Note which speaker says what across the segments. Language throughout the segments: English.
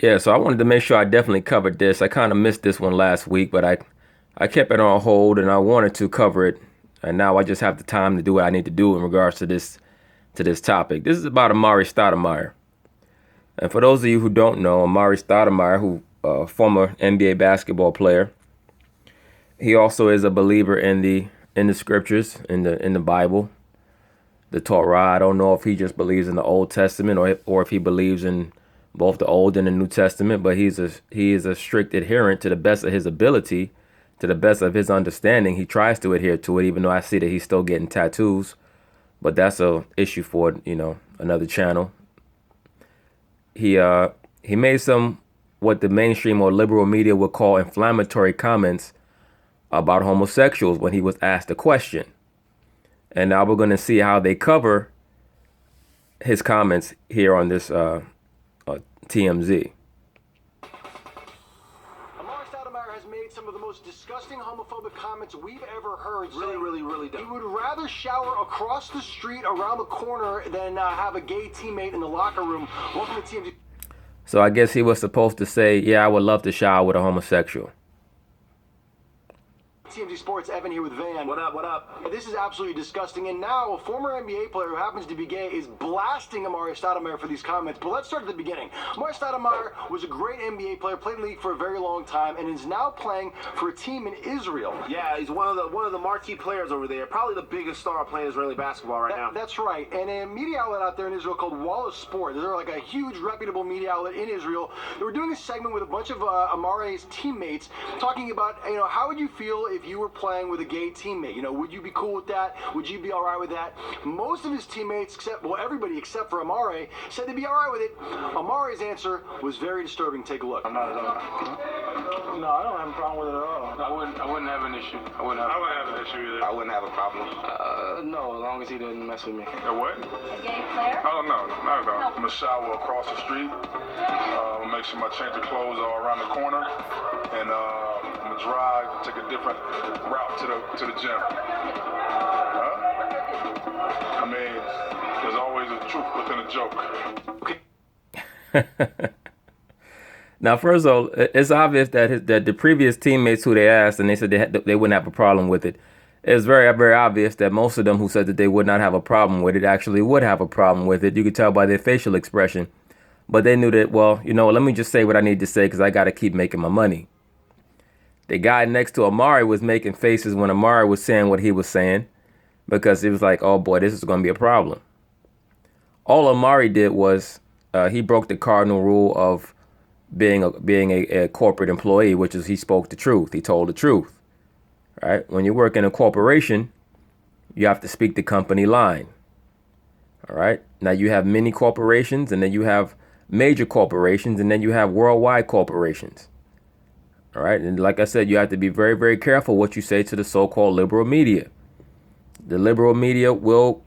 Speaker 1: Yeah, so I wanted to make sure I definitely covered this. I kind of missed this one last week, but I kept it on hold and I wanted to cover it, and now I just have the time to do what I need to do in regards to this topic. This is about Amare Stoudemire, and for those of you who don't know, Amare Stoudemire, who former NBA basketball player, he also is a believer in the scriptures in the Bible, the Torah. I don't know if he just believes in the Old Testament or if he believes in both the Old and the New Testament, but he is a strict adherent to the best of his ability, to the best of his understanding. He tries to adhere to it, even though I see that he's still getting tattoos. But that's a issue for another channel. He made some what the mainstream or liberal media would call inflammatory comments about homosexuals when he was asked a question. And now we're going to see how they cover his comments here on this TMZ.
Speaker 2: Amare Stoudemire has made some of the most disgusting homophobic comments we've ever heard. Really dumb. He would rather shower across the street around the corner than have a gay teammate in the locker room. Welcome to TMZ.
Speaker 1: So I guess he was supposed to say, yeah, I would love to shower with a homosexual.
Speaker 2: TMZ Sports, Evan here with Van. What up, what up? This is absolutely disgusting. And now a former NBA player who happens to be gay is blasting Amare Stoudemire for these comments. But let's start at the beginning. Amare Stoudemire was a great NBA player, played in the league for a very long time, and is now playing for a team in Israel.
Speaker 3: Yeah, he's one of the marquee players over there. Probably the biggest star playing Israeli basketball right now.
Speaker 2: That's right. And a media outlet out there in Israel called Wallace Sport. They're like a huge reputable media outlet in Israel. They were doing a segment with a bunch of Amare's teammates talking about, how would you feel if you were playing with a gay teammate? Would you be cool with that? Would you be all right with that? Most of his teammates, everybody except for Amare, said they'd be all right with it. Amare's answer was very disturbing. Take a look.
Speaker 4: I'm not at all.
Speaker 2: No, I don't have a problem with it at all.
Speaker 4: I wouldn't have an issue. I wouldn't have an issue either.
Speaker 5: I wouldn't have a problem.
Speaker 4: No, as long as he doesn't mess with me.
Speaker 6: A what?
Speaker 7: A gay player?
Speaker 6: Oh, no, not at all. I'm going to shower across the street. Make sure my change of clothes are around the corner. And I'm going to drive, take a different route to the gym. I mean, there's always a truth within a joke.
Speaker 1: Now, first of all, it's obvious that the previous teammates who they asked and they said they wouldn't have a problem with it. It's very, very obvious that most of them who said that they would not have a problem with it actually would have a problem with it. You could tell by their facial expression. But they knew that, well, let me just say what I need to say because I got to keep making my money. The guy next to Amare was making faces when Amare was saying what he was saying because it was like, oh boy, this is going to be a problem. All Amare did was he broke the cardinal rule of being a corporate employee, which is he spoke the truth. He told the truth. Right? When you work in a corporation, you have to speak the company line. All right. Now you have mini corporations, and then you have major corporations, and then you have worldwide corporations. All right. And like I said, you have to be very, very careful what you say to the so-called liberal media. The liberal media will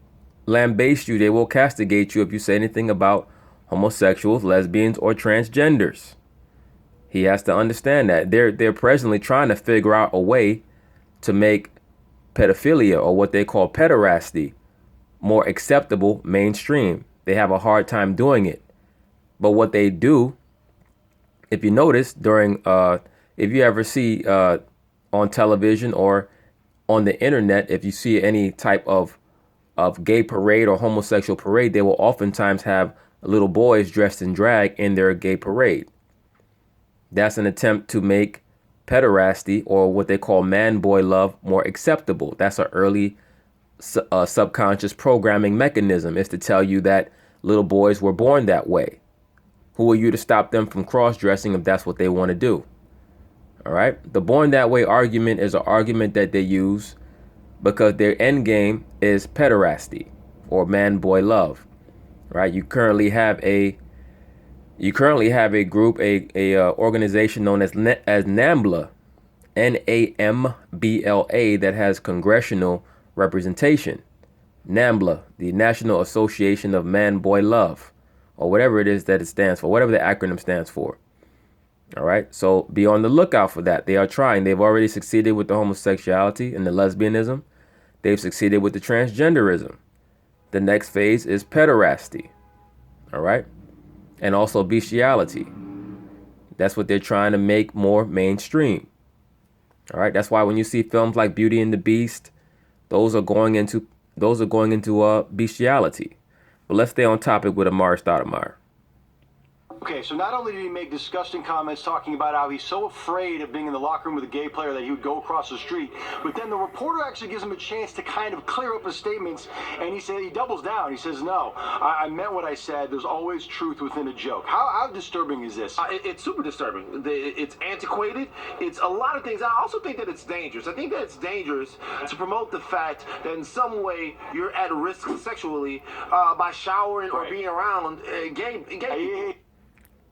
Speaker 1: lambaste you. They will castigate you if you say anything about homosexuals, lesbians, or transgenders. He has to understand that they're presently trying to figure out a way to make pedophilia, or what they call pederasty, more acceptable mainstream. They have a hard time doing it. But what they do, if you notice if you ever see on television or on the internet, if you see any type of gay parade or homosexual parade, they will oftentimes have little boys dressed in drag in their gay parade. That's an attempt to make pederasty, or what they call man-boy love, more acceptable. That's an early subconscious programming mechanism, is to tell you that little boys were born that way. Who are you to stop them from cross-dressing if that's what they want to do? All right. The born that way argument is an argument that they use because their end game is pederasty or man-boy love. Right. You currently have a group, a organization known as NAMBLA, NAMBLA, that has congressional representation. NAMBLA, the National Association of Man-Boy Love, or whatever it is that it stands for, whatever the acronym stands for. All right. So be on the lookout for that. They are trying. They've already succeeded with the homosexuality and the lesbianism. They've succeeded with the transgenderism. The next phase is pederasty. All right. And also bestiality. That's what they're trying to make more mainstream. All right. That's why when you see films like Beauty and the Beast, those are going into bestiality. But let's stay on topic with Amare Stoudemire.
Speaker 2: Okay, so not only did he make disgusting comments talking about how he's so afraid of being in the locker room with a gay player that he would go across the street, but then the reporter actually gives him a chance to kind of clear up his statements, and he doubles down. He says, no, I meant what I said. There's always truth within a joke. How disturbing is this?
Speaker 3: It's super disturbing. It's antiquated. It's a lot of things. I also think that it's dangerous. I think that it's dangerous to promote the fact that in some way you're at risk sexually by showering or being around gay people.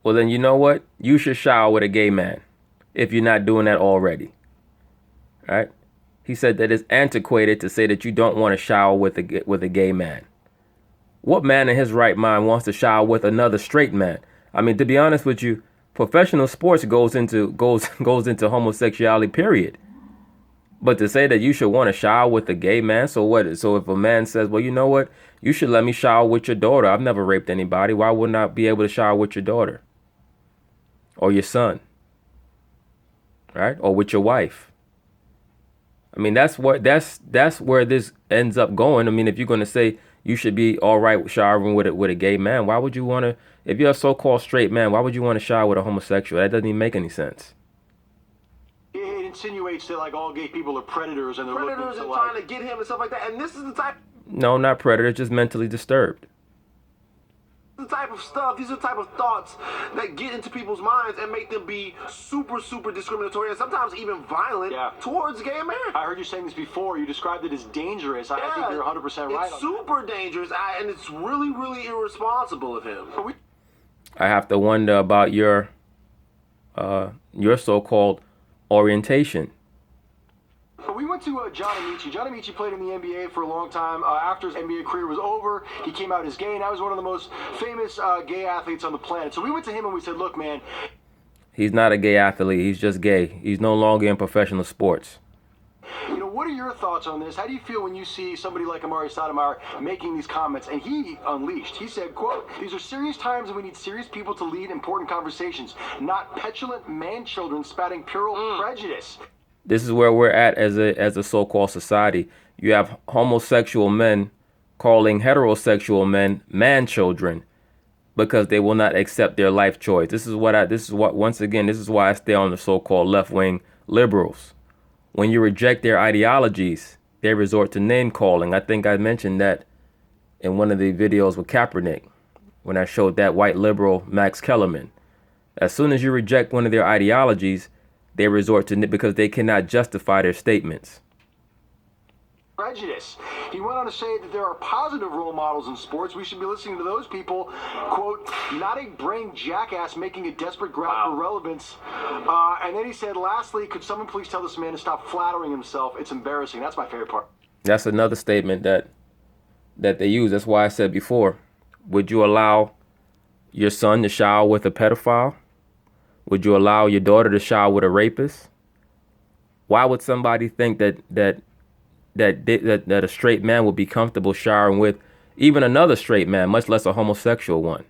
Speaker 1: Well, then you know what? You should shower with a gay man if you're not doing that already. All right? He said that it's antiquated to say that you don't want to shower with a gay man. What man in his right mind wants to shower with another straight man? I mean, to be honest with you, professional sports goes into homosexuality, period. But to say that you should want to shower with a gay man, so what? So if a man says, well, you know what? You should let me shower with your daughter. I've never raped anybody. Why wouldn't I be able to shower with your daughter? Or your son? Right? Or with your wife? I mean, that's where this ends up going. I mean, if you're going to say you should be all right showering with a gay man, why would you want to, if you're a so-called straight man, why would you want to shower with a homosexual? That doesn't even make any sense.
Speaker 2: It insinuates that like all gay people are predators and they're
Speaker 3: Predators
Speaker 2: looking
Speaker 3: and
Speaker 2: to
Speaker 3: trying to get him and stuff like that. And this is the type
Speaker 1: No, not predators, just mentally disturbed.
Speaker 3: of stuff, these are the type of thoughts that get into people's minds and make them be super, super discriminatory and sometimes even violent towards gay Americans.
Speaker 2: I heard you saying this before. You described it as dangerous. I think you're 100% right.
Speaker 3: It's super dangerous, and it's really, really irresponsible of him.
Speaker 1: I have to wonder about your so-called orientation.
Speaker 2: We went to John Amici. John Amici played in the NBA for a long time. After his NBA career was over, he came out as gay, and now he's one of the most famous gay athletes on the planet. So we went to him and we said, look, man.
Speaker 1: He's not a gay athlete. He's just gay. He's no longer in professional sports.
Speaker 2: You know, what are your thoughts on this? How do you feel when you see somebody like Amare Stoudemire making these comments? And he unleashed. He said, quote, these are serious times and we need serious people to lead important conversations, not petulant man-children spouting puerile prejudice.
Speaker 1: This is where we're at as a so-called society. You have homosexual men calling heterosexual men man-children because they will not accept their life choice. This is why I stay on the so-called left-wing liberals. When you reject their ideologies, they resort to name-calling. I think I mentioned that in one of the videos with Kaepernick when I showed that white liberal Max Kellerman. As soon as you reject one of their ideologies, they resort to because they cannot justify their statements.
Speaker 2: Prejudice. He went on to say that there are positive role models in sports. We should be listening to those people. Quote, not a brain jackass making a desperate grab for relevance. And then he said, lastly, could someone please tell this man to stop flattering himself? It's embarrassing. That's my favorite part.
Speaker 1: That's another statement that they use. That's why I said before, would you allow your son to shower with a pedophile? Would you allow your daughter to shower with a rapist? Why would somebody think that a straight man would be comfortable showering with even another straight man, much less a homosexual one?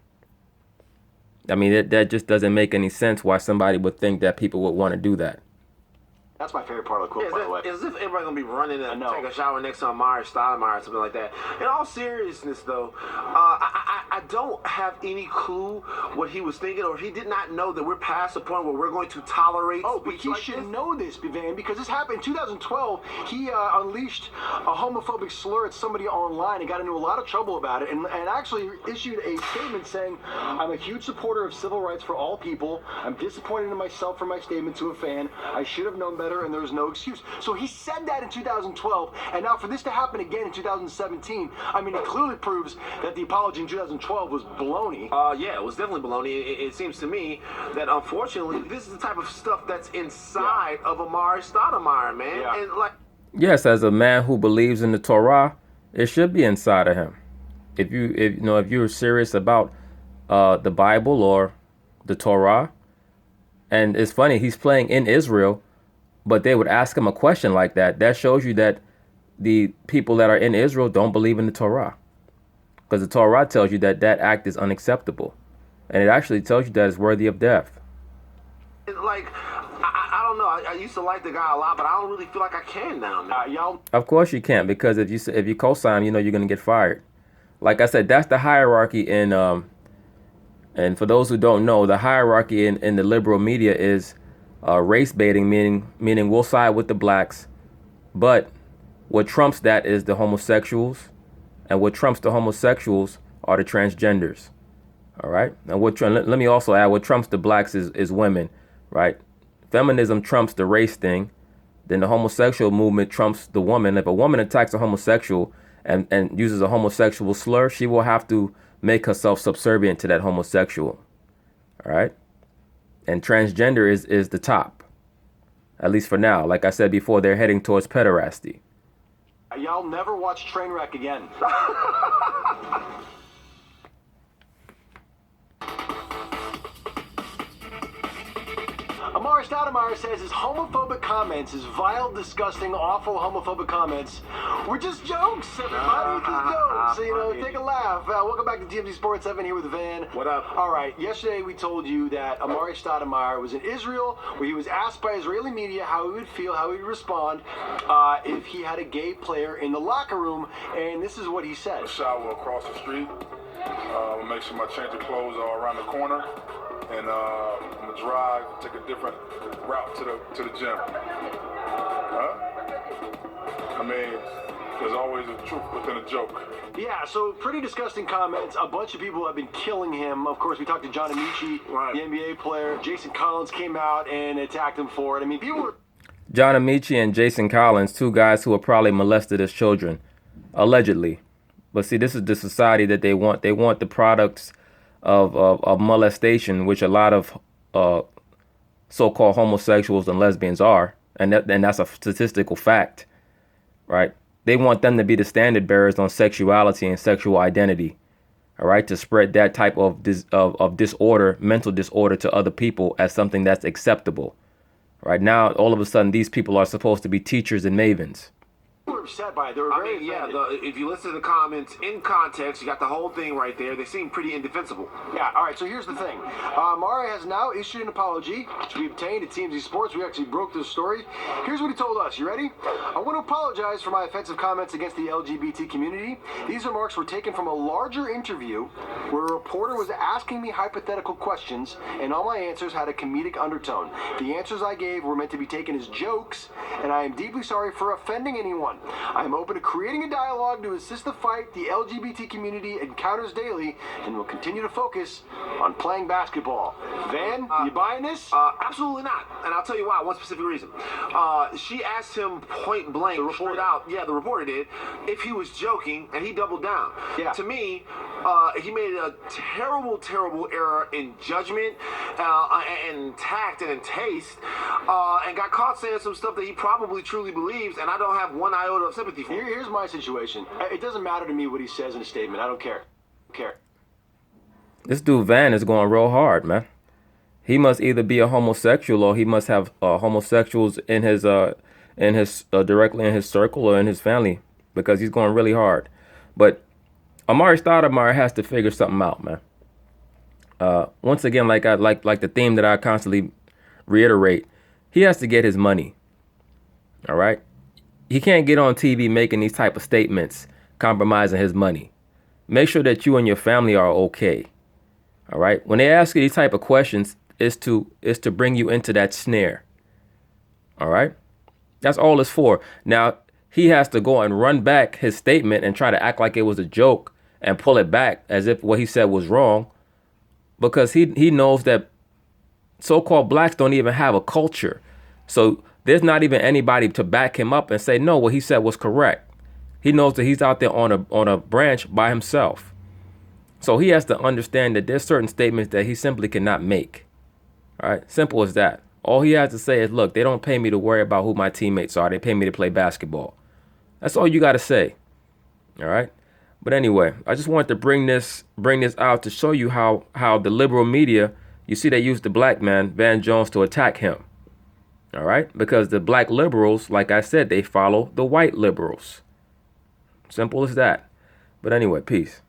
Speaker 1: I mean, that just doesn't make any sense why somebody would think that people would want to do that.
Speaker 2: That's my favorite part of the quote, by the way.
Speaker 3: As if everybody's going to be running and take a shower next to Amare Stoudemire or something like that. In all seriousness, though, I don't have any clue what he was thinking, or he did not know that we're past the point where we're going to tolerate
Speaker 2: but he should know this, Van, because this happened in 2012. He unleashed a homophobic slur at somebody online and got into a lot of trouble about it, and actually issued a statement saying, I'm a huge supporter of civil rights for all people. I'm disappointed in myself for my statement to a fan. I should have known better, and there's no excuse. So he said that in 2012, and now for this to happen again in 2017, I mean, it clearly proves that the apology in 2012 was baloney.
Speaker 3: Yeah, it was definitely baloney. It seems to me that, unfortunately, this is the type of stuff that's inside of Amare Stoudemire, man.
Speaker 2: Yeah.
Speaker 3: And like,
Speaker 1: yes, as a man who believes in the Torah, it should be inside of him. If you're serious about the Bible or the Torah, and it's funny, he's playing in Israel, but they would ask him a question like that. That shows you that the people that are in Israel don't believe in the Torah. Because the Torah tells you that act is unacceptable. And it actually tells you that it's worthy of death.
Speaker 3: like I don't know. I used to like the guy a lot, but I don't really feel like I can now.
Speaker 2: Y'all.
Speaker 1: Of course you can't, because if you co-sign, you know you're gonna get fired. Like I said, that's the hierarchy in and for those who don't know, the hierarchy in the liberal media is race baiting, meaning we'll side with the blacks, but what trumps that is the homosexuals, and what trumps the homosexuals are the transgenders. All right. And let me also add, what trumps the blacks is women, right? Feminism trumps the race thing. Then the homosexual movement trumps the woman. If a woman attacks a homosexual and uses a homosexual slur, she will have to make herself subservient to that homosexual. All right. And transgender is the top, at least for now. Like I said before, they're heading towards pederasty.
Speaker 2: Y'all never watch Trainwreck again. Amare Stoudemire says his homophobic comments, his vile, disgusting, awful homophobic comments, were just jokes, everybody. Just jokes. So, take a laugh. Welcome back to TMZ Sports 7 here with Van.
Speaker 3: What up?
Speaker 2: All right. Yesterday we told you that Amare Stoudemire was in Israel, where he was asked by Israeli media how he would feel, how he would respond if he had a gay player in the locker room, and this is what he said.
Speaker 6: Shower across the street. Make sure my change of clothes are around the corner. And I'm gonna drive, take a different route to the gym. I mean, there's always a truth within a joke.
Speaker 2: Yeah, so pretty disgusting comments. A bunch of people have been killing him. Of course, we talked to John Amici,
Speaker 3: right,
Speaker 2: the NBA player. Jason Collins came out and attacked him for it. I mean, people were...
Speaker 1: John Amici and Jason Collins, two guys who were probably molested as children, allegedly. But see, this is the society that they want. They want the products of molestation, which a lot of so-called homosexuals and lesbians are, and that's a statistical fact, right? They want them to be the standard bearers on sexuality and sexual identity, all right, to spread that type of disorder, mental disorder, to other people as something that's acceptable. Right now, all of a sudden, these people are supposed to be teachers and mavens.
Speaker 2: Were upset by it. They were very offended.
Speaker 3: If you listen to the comments in context, you got the whole thing right there. They seem pretty indefensible.
Speaker 2: Yeah, all right, so here's the thing. Amare has now issued an apology, which we obtained at TMZ Sports. We actually broke this story. Here's what he told us. You ready? I want to apologize for my offensive comments against the LGBT community. These remarks were taken from a larger interview where a reporter was asking me hypothetical questions, and all my answers had a comedic undertone. The answers I gave were meant to be taken as jokes, and I am deeply sorry for offending anyone. I am open to creating a dialogue to assist the fight the LGBT community encounters daily, and will continue to focus on playing basketball. Van, you buying this?
Speaker 3: Absolutely not. And I'll tell you why. One specific reason. She asked him point blank, the reporter did, if he was joking, and he doubled down.
Speaker 2: Yeah.
Speaker 3: To me, he made a terrible, terrible error in judgment, and tact, and in taste, and got caught saying some stuff that he probably truly believes, and I don't have one iota of sympathy for him.
Speaker 2: Here's my situation. It doesn't matter to me what he says in a statement. I don't care.
Speaker 1: This dude Van is going real hard, man. He must either be a homosexual, or he must have homosexuals in his directly in his circle or in his family, because he's going really hard. But Amare Stoudemire has to figure something out, man. Once again, like the theme that I constantly reiterate, he has to get his money. All right. He can't get on TV making these type of statements, compromising his money. Make sure that you and your family are okay. All right. When they ask you these type of questions, is to bring you into that snare. All right. That's all it's for. Now, he has to go and run back his statement and try to act like it was a joke and pull it back as if what he said was wrong, because he knows that so-called blacks don't even have a culture. So there's not even anybody to back him up and say, no, what he said was correct. He knows that he's out there on a branch by himself. So he has to understand that there's certain statements that he simply cannot make. All right. Simple as that. All he has to say is, look, they don't pay me to worry about who my teammates are. They pay me to play basketball. That's all you got to say. All right. But anyway, I just wanted to bring this out to show you how the liberal media, you see, they use the black man, Van Jones, to attack him. All right. Because the black liberals, like I said, they follow the white liberals. Simple as that. But anyway, peace.